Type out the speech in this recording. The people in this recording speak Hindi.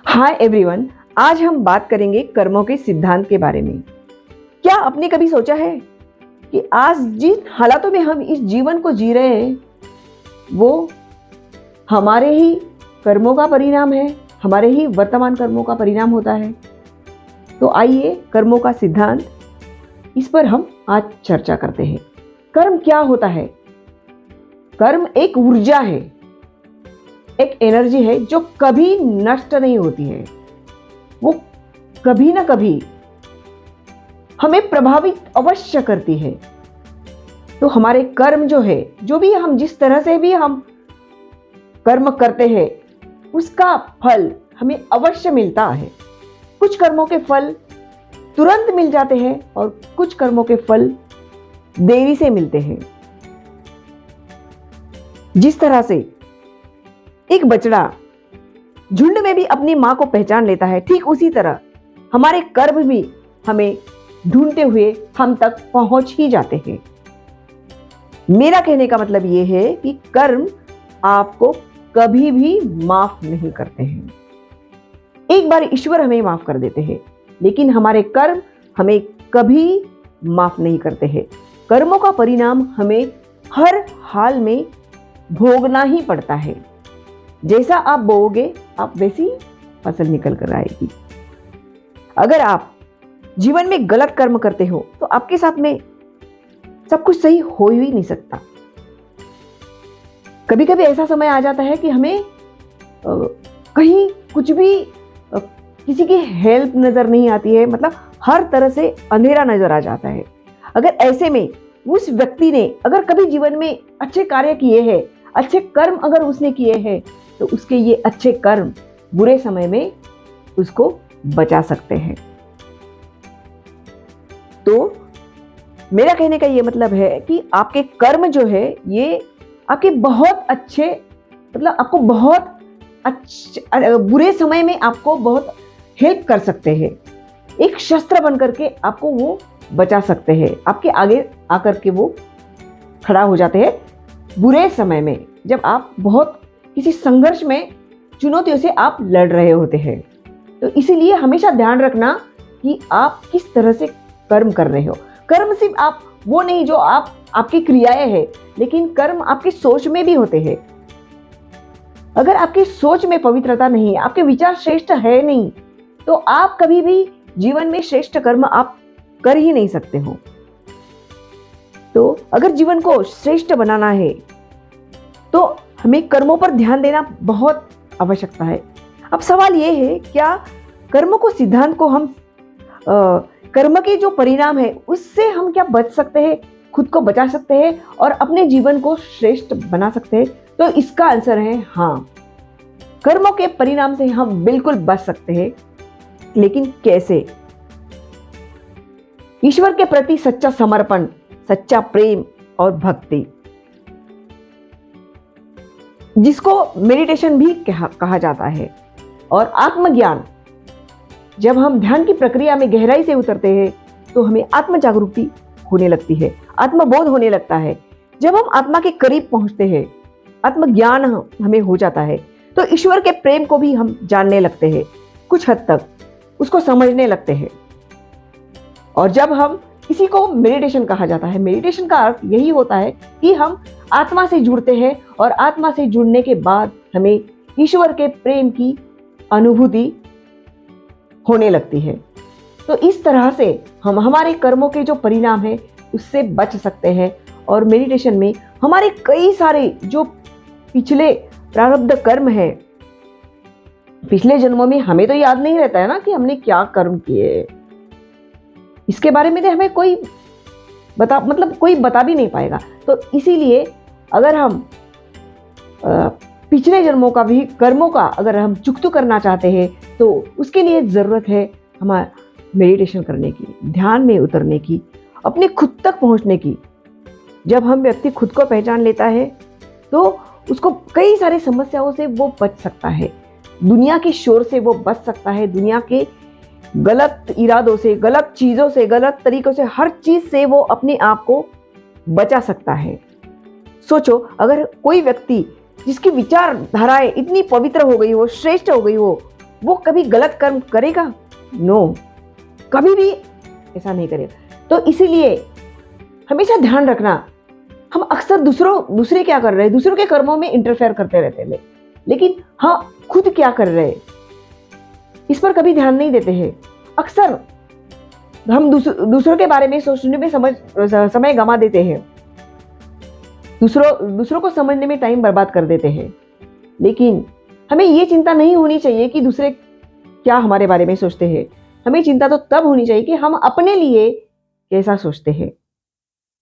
Hi everyone. आज हम बात करेंगे कर्मों के सिद्धांत के बारे में। क्या आपने कभी सोचा है कि आज जिन हालातों में हम इस जीवन को जी रहे हैं वो हमारे ही कर्मों का परिणाम है, हमारे ही वर्तमान कर्मों का परिणाम होता है। तो आइए कर्मों का सिद्धांत, इस पर हम आज चर्चा करते हैं। कर्म क्या होता है? कर्म एक ऊर्जा है, एक एनर्जी है जो कभी नष्ट नहीं होती है। वो कभी ना कभी हमें प्रभावित अवश्य करती है। तो हमारे कर्म जो है, जो भी हम जिस तरह से भी हम कर्म करते हैं उसका फल हमें अवश्य मिलता है। कुछ कर्मों के फल तुरंत मिल जाते हैं और कुछ कर्मों के फल देरी से मिलते हैं। जिस तरह से एक बछड़ा झुंड में भी अपनी मां को पहचान लेता है, ठीक उसी तरह हमारे कर्म भी हमें ढूंढते हुए हम तक पहुंच ही जाते हैं। मेरा कहने का मतलब यह है कि कर्म आपको कभी भी माफ नहीं करते हैं। एक बार ईश्वर हमें माफ कर देते हैं, लेकिन हमारे कर्म हमें कभी माफ नहीं करते हैं। कर्मों का परिणाम हमें हर हाल में भोगना ही पड़ता है। जैसा आप बोओगे आप वैसी फसल निकल कर आएगी। अगर आप जीवन में गलत कर्म करते हो तो आपके साथ में सब कुछ सही हो ही नहीं सकता। कभी कभी ऐसा समय आ जाता है कि हमें कहीं कुछ भी किसी की हेल्प नजर नहीं आती है, मतलब हर तरह से अंधेरा नजर आ जाता है। अगर ऐसे में उस व्यक्ति ने अगर कभी जीवन में अच्छे कार्य किए हैं, अच्छे कर्म अगर उसने किए हैं, तो उसके ये अच्छे कर्म बुरे समय में उसको बचा सकते हैं। तो मेरा कहने का ये मतलब है कि आपके कर्म जो है ये आपके बहुत अच्छे, मतलब आपको बहुत अच्छे बुरे समय में आपको बहुत हेल्प कर सकते हैं। एक शस्त्र बन करके आपको वो बचा सकते हैं। आपके आगे आकर के वो खड़ा हो जाते हैं बुरे समय में, जब आप बहुत किसी संघर्ष में चुनौतियों से आप लड़ रहे होते हैं। तो इसीलिए हमेशा ध्यान रखना कि आप किस तरह से कर्म कर रहे हो। कर्म सिर्फ आप वो नहीं जो आपकी क्रियाएं हैं, लेकिन कर्म आपकी सोच में भी होते हैं। अगर आपकी सोच में पवित्रता नहीं है, आपके विचार श्रेष्ठ है नहीं, तो आप कभी भी जीवन में श्रेष्ठ कर्म आप कर ही नहीं सकते हो। तो अगर जीवन को श्रेष्ठ बनाना है तो हमें कर्मों पर ध्यान देना बहुत आवश्यकता है। अब सवाल यह है, क्या कर्मों को सिद्धांत को हम कर्म के जो परिणाम है उससे हम क्या बच सकते हैं, खुद को बचा सकते हैं और अपने जीवन को श्रेष्ठ बना सकते हैं? तो इसका आंसर है हाँ, कर्मों के परिणाम से हम बिल्कुल बच सकते हैं। लेकिन कैसे? ईश्वर के प्रति सच्चा समर्पण, सच्चा प्रेम और भक्ति, जिसको मेडिटेशन भी कहा जाता है, और आत्मज्ञान। जब हम ध्यान की प्रक्रिया में गहराई से उतरते हैं तो हमें आत्म जागरूकता होने लगती है, आत्मबोध होने लगता है। जब हम आत्मा के करीब पहुंचते हैं, आत्मज्ञान हमें हो जाता है, तो ईश्वर के प्रेम को भी हम जानने लगते हैं, कुछ हद तक उसको समझने लगते हैं। और जब हम, इसी को मेडिटेशन कहा जाता है। मेडिटेशन का अर्थ यही होता है कि हम आत्मा से जुड़ते हैं और आत्मा से जुड़ने के बाद हमें ईश्वर के प्रेम की अनुभूति होने लगती है। तो इस तरह से हम हमारे कर्मों के जो परिणाम है उससे बच सकते हैं। और मेडिटेशन में हमारे कई सारे जो पिछले प्रारब्ध कर्म है, पिछले जन्मों में हमें तो याद नहीं रहता है ना कि हमने क्या कर्म किए, इसके बारे में तो हमें कोई बता भी नहीं पाएगा। तो इसीलिए अगर हम पिछले जन्मों का भी कर्मों का अगर हम चुकता करना चाहते हैं तो उसके लिए ज़रूरत है हमारा मेडिटेशन करने की, ध्यान में उतरने की, अपने खुद तक पहुंचने की। जब हम व्यक्ति खुद को पहचान लेता है तो उसको कई सारी समस्याओं से वो बच सकता है, दुनिया के शोर से वो बच सकता है, दुनिया के गलत इरादों से, गलत चीज़ों से, गलत तरीकों से, हर चीज़ से वो अपने आप को बचा सकता है। सोचो, अगर कोई व्यक्ति जिसकी विचारधाराएं इतनी पवित्र हो गई हो, श्रेष्ठ हो गई हो, वो कभी गलत कर्म करेगा? नो, कभी भी ऐसा नहीं करेगा। तो इसीलिए हमेशा ध्यान रखना, हम अक्सर दूसरे क्या कर रहे हैं, दूसरों के कर्मों में इंटरफेयर करते रहते हैं, लेकिन हाँ खुद क्या कर रहे हैं इस पर कभी ध्यान नहीं देते हैं। अक्सर हम दूसरों के बारे में सोचने में समय गंवा देते हैं, दूसरों को समझने में टाइम बर्बाद कर देते हैं। लेकिन हमें ये चिंता नहीं होनी चाहिए कि दूसरे क्या हमारे बारे में सोचते हैं। हमें चिंता तो तब होनी चाहिए कि हम अपने लिए कैसा सोचते हैं।